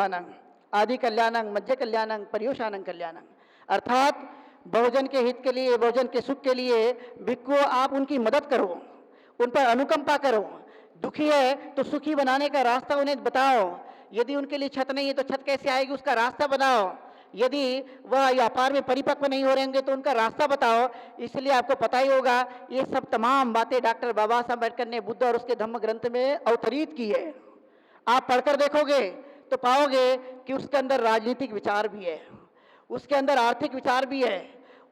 कल्याणं, आदि कल्याणं, मध्य कल्याणं, पर्युषाणं कल्याणं। अर्थात बहुजन के हित के लिए, बहुजन के सुख के लिए भिक्षु आप उनकी मदद करो, उन पर अनुकंपा करो। दुखी है तो सुखी बनाने का रास्ता उन्हें बताओ। यदि उनके लिए छत नहीं है तो छत कैसे आएगी, उसका रास्ता बनाओ। यदि वह व्यापार में परिपक्व नहीं हो रहेंगे तो उनका रास्ता बताओ। इसलिए आपको पता ही होगा, ये सब तमाम बातें डॉक्टर बाबा साहब अम्बेडकर ने बुद्ध और उसके धम्म ग्रंथ में अवतरित की है। आप पढ़कर देखोगे तो पाओगे कि उसके अंदर राजनीतिक विचार भी है, उसके अंदर आर्थिक विचार भी है,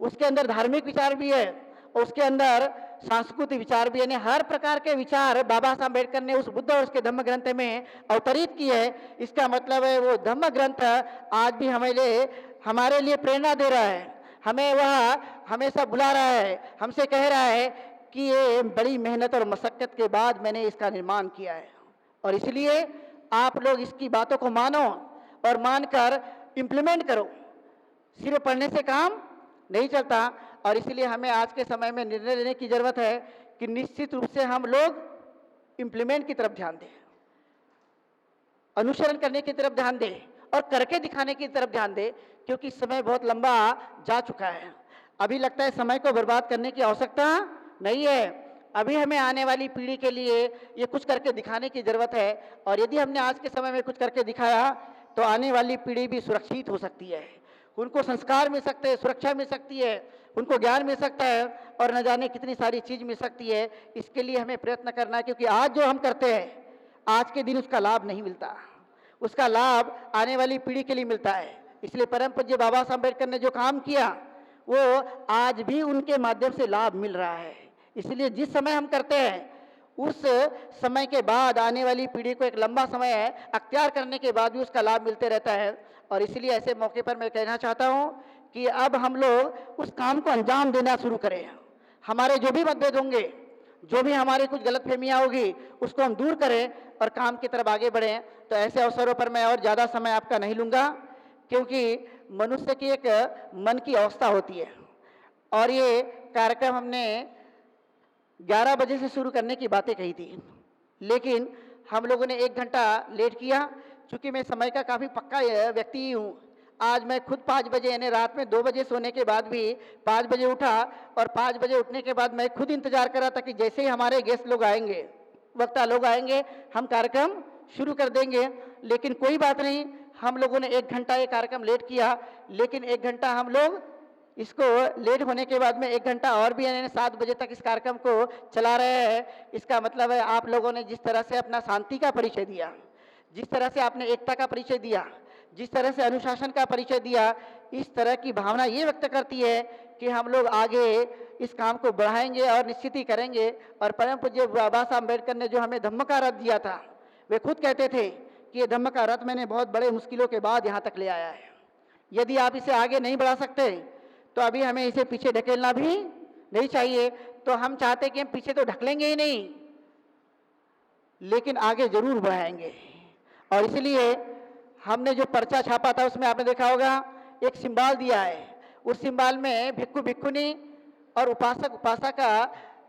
उसके अंदर धार्मिक विचार भी है, और उसके अंदर सांस्कृतिक विचार भी है। यानी हर प्रकार के विचार बाबा साहब अम्बेडकर ने उस बुद्ध और उसके धम्म ग्रंथ में अवतरित की है। इसका मतलब है वो धम्म ग्रंथ आज भी हमारे लिए प्रेरणा दे रहा है। हमें वह हमेशा बुला रहा है, हमसे कह रहा है कि ये बड़ी मेहनत और मशक्कत के बाद मैंने इसका निर्माण किया है, और इसलिए आप लोग इसकी बातों को मानो और मानकर इम्प्लीमेंट करो। सिर्फ पढ़ने से काम नहीं चलता, और इसलिए हमें आज के समय में निर्णय लेने की जरूरत है कि निश्चित रूप से हम लोग इम्प्लीमेंट की तरफ ध्यान दें, अनुसरण करने की तरफ ध्यान दें और करके दिखाने की तरफ ध्यान दें, क्योंकि समय बहुत लंबा जा चुका है। अभी लगता है समय को बर्बाद करने की आवश्यकता नहीं है। अभी हमें आने वाली पीढ़ी के लिए ये कुछ करके दिखाने की जरूरत है, और यदि हमने आज के समय में कुछ करके दिखाया तो आने वाली पीढ़ी भी सुरक्षित हो सकती है। उनको संस्कार मिल सकते हैं, सुरक्षा मिल सकती है, उनको ज्ञान मिल सकता है, और न जाने कितनी सारी चीज मिल सकती है। इसके लिए हमें प्रयत्न करना है, क्योंकि आज जो हम करते हैं आज के दिन उसका लाभ नहीं मिलता, उसका लाभ आने वाली पीढ़ी के लिए मिलता है। इसलिए परम पूज्य बाबा साहब अम्बेडकर ने जो काम किया वो आज भी उनके माध्यम से लाभ मिल रहा है। इसलिए जिस समय हम करते हैं उस समय के बाद आने वाली पीढ़ी को एक लंबा समय अख्तियार करने के बाद भी उसका लाभ मिलते रहता है। और इसलिए ऐसे मौके पर मैं कहना चाहता हूँ कि अब हम लोग उस काम को अंजाम देना शुरू करें। हमारे जो भी मतभेद होंगे, जो भी हमारी कुछ गलतफहमियां होगी, उसको हम दूर करें और काम की तरफ आगे बढ़ें। तो ऐसे अवसरों पर मैं और ज़्यादा समय आपका नहीं लूँगा, क्योंकि मनुष्य की एक मन की अवस्था होती है, और ये कार्यक्रम हमने 11 बजे से शुरू करने की बातें कही थी, लेकिन हम लोगों ने 1 घंटा लेट किया। चूँकि मैं समय का काफ़ी पक्का व्यक्ति ही हूँ, आज मैं खुद 5 बजे यानी रात में 2 बजे सोने के बाद भी 5 बजे उठा, और 5 बजे उठने के बाद मैं खुद इंतजार कर रहा था कि जैसे ही हमारे गेस्ट लोग आएंगे, वक्ता लोग आएंगे, हम कार्यक्रम शुरू कर देंगे। लेकिन कोई बात नहीं, हम लोगों ने 1 घंटा ये कार्यक्रम लेट किया, लेकिन 1 घंटा हम लोग इसको लेट होने के बाद में 1 घंटा और भी यानी 7 बजे तक इस कार्यक्रम को चला रहे हैं। इसका मतलब है आप लोगों ने जिस तरह से अपना शांति का परिचय दिया, जिस तरह से आपने एकता का परिचय दिया, जिस तरह से अनुशासन का परिचय दिया, इस तरह की भावना ये व्यक्त करती है कि हम लोग आगे इस काम को बढ़ाएंगे और निश्चित ही करेंगे। और परम पूज्य बाबा साहब अम्बेडकर ने जो हमें धम्म का रथ दिया था, वे खुद कहते थे कि ये धम्म का रथ मैंने बहुत बड़े मुश्किलों के बाद यहाँ तक ले आया है। यदि आप इसे आगे नहीं बढ़ा सकते तो अभी हमें इसे पीछे ढकेलना भी नहीं चाहिए। तो हम चाहते हैं कि हम पीछे तो ढकलेंगे ही नहीं, लेकिन आगे जरूर बढ़ाएंगे। और इसलिए हमने जो पर्चा छापा था उसमें आपने देखा होगा एक सिंबल दिया है, उस सिंबल में भिक्खु भिक्खुनी और उपासक उपासिका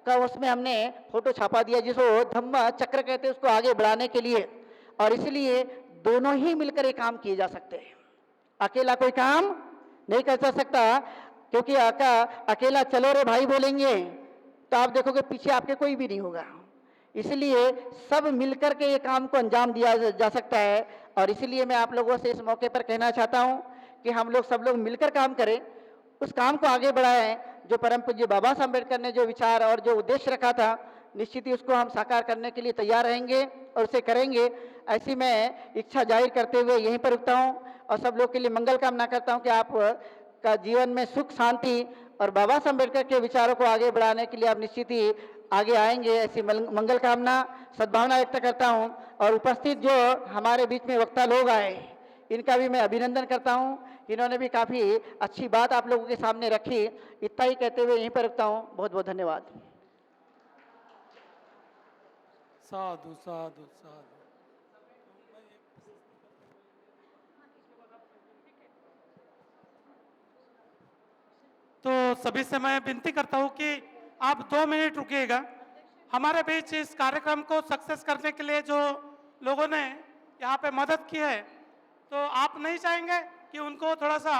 का उसमें हमने फोटो छापा दिया, जिसको धम्म चक्र कहते हैं, उसको आगे बढ़ाने के लिए। और इसलिए दोनों ही मिलकर ये काम किए जा सकते हैं, अकेला कोई काम नहीं कर सकता, क्योंकि अकेला चलो रे भाई बोलेंगे तो आप देखोगे पीछे आपके कोई भी नहीं होगा। इसलिए सब मिलकर के ये काम को अंजाम दिया जा सकता है। और इसलिए मैं आप लोगों से इस मौके पर कहना चाहता हूँ कि हम लोग सब लोग मिलकर काम करें, उस काम को आगे बढ़ाएं जो परम पूज्य बाबा साहब अम्बेडकर ने जो विचार और जो उद्देश्य रखा था, निश्चित ही उसको हम साकार करने के लिए तैयार रहेंगे और उसे करेंगे। ऐसी मैं इच्छा जाहिर करते हुए यहीं पर रुकता हूँ और सब लोग के लिए मंगल कामना करता हूँ कि आप का जीवन में सुख शांति और बाबा साहब अम्बेडकर के विचारों को आगे बढ़ाने के लिए आप निश्चित ही आगे आएंगे, ऐसी मंगल कामना सद्भावना व्यक्त करता हूँ। और उपस्थित जो हमारे बीच में वक्ता लोग आए, इनका भी मैं अभिनंदन करता हूँ। इन्होंने भी काफ़ी अच्छी बात आप लोगों के सामने रखी। इतना ही कहते हुए यहीं पर रखता हूँ। बहुत बहुत धन्यवाद। साधु साधु साधु। तो सभी से मैं विनती करता हूं कि आप 2 मिनट रुकिएगा। हमारे बीच इस कार्यक्रम को सक्सेस करने के लिए जो लोगों ने यहाँ पे मदद की है, तो आप नहीं चाहेंगे कि उनको थोड़ा सा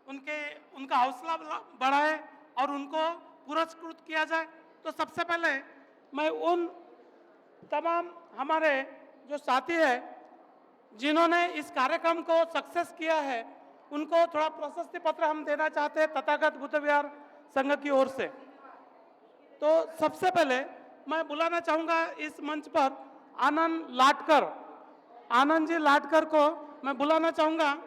उनका हौसला बढ़ाए और उनको पुरस्कृत किया जाए? तो सबसे पहले मैं उन तमाम हमारे जो साथी हैं जिन्होंने इस कार्यक्रम को सक्सेस किया है, उनको थोड़ा प्रशस्ति पत्र हम देना चाहते हैं तथागत बुद्ध विहार संघ की ओर से। तो सबसे पहले मैं बुलाना चाहूंगा इस मंच पर आनंद लाटकर, आनंद जी लाटकर को मैं बुलाना चाहूंगा।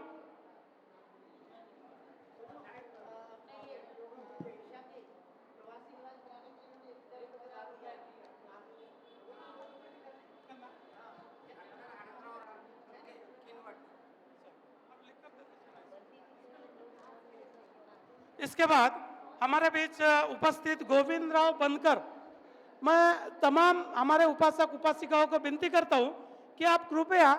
इसके बाद हमारे बीच उपस्थित गोविंदराव बनकर, मैं तमाम हमारे उपासक उपासिकाओं को विनती करता हूं कि आप कृपया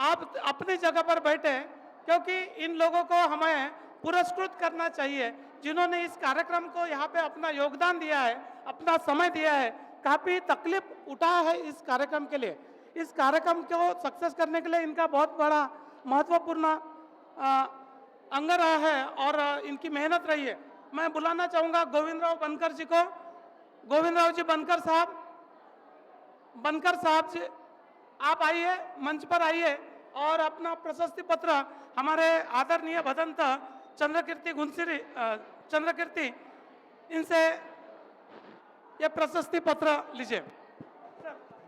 आप अपनी जगह पर बैठे, क्योंकि इन लोगों को हमें पुरस्कृत करना चाहिए जिन्होंने इस कार्यक्रम को यहाँ पे अपना योगदान दिया है, अपना समय दिया है, काफ़ी तकलीफ उठाया है इस कार्यक्रम के लिए। इस कार्यक्रम को सक्सेस करने के लिए इनका बहुत बड़ा महत्वपूर्ण अंग रहा है और इनकी मेहनत रही है। मैं बुलाना चाहूंगा गोविंदराव बनकर जी को। गोविंदराव जी बनकर साहब जी, आप आइए, मंच पर आइए और अपना प्रशस्ति पत्र हमारे आदरणीय भदंत चंद्रकीर्ति इनसे ये प्रशस्ति पत्र लीजिए।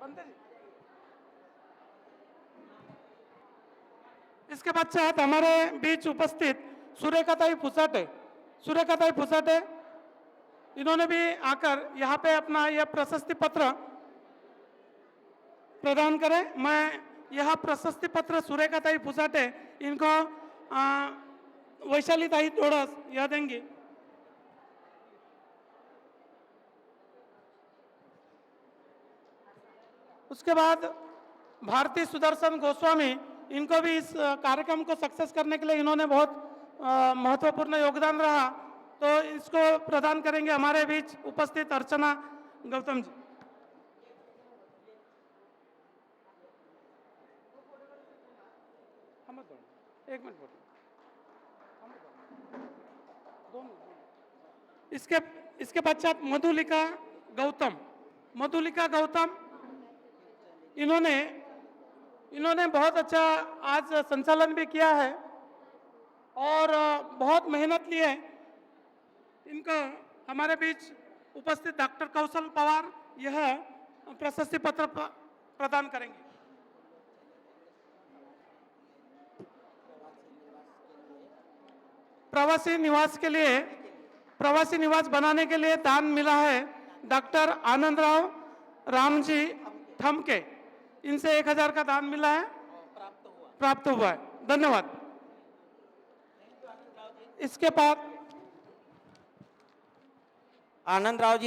बनते जी। इसके पश्चात हमारे बीच उपस्थित सुरेखाताई फुसाटे, इन्होंने भी आकर यहाँ पे अपना यह प्रशस्ति पत्र प्रदान करें। मैं यह प्रशस्ति पत्र सुरेखाताई फुसाटे इनको वैशाली ताई डोड़स यह देंगी। उसके बाद भारती सुदर्शन गोस्वामी, इनको भी इस कार्यक्रम को सक्सेस करने के लिए इन्होंने बहुत महत्वपूर्ण योगदान रहा, तो इसको प्रदान करेंगे हमारे बीच उपस्थित अर्चना गौतम जी। एक मिनट इसके पश्चात मधुलिका गौतम, इन्होंने बहुत अच्छा आज संचालन भी किया है और बहुत मेहनत ली है। इनको हमारे बीच उपस्थित डॉक्टर कौशल पवार यह प्रशस्ति पत्र प्रदान करेंगे। प्रवासी निवास बनाने के लिए दान मिला है डॉक्टर आनंदराव रामजी थमके, इनसे 1000 का दान मिला है, प्राप्त हुआ है। धन्यवाद। इसके बाद आनंद राव जी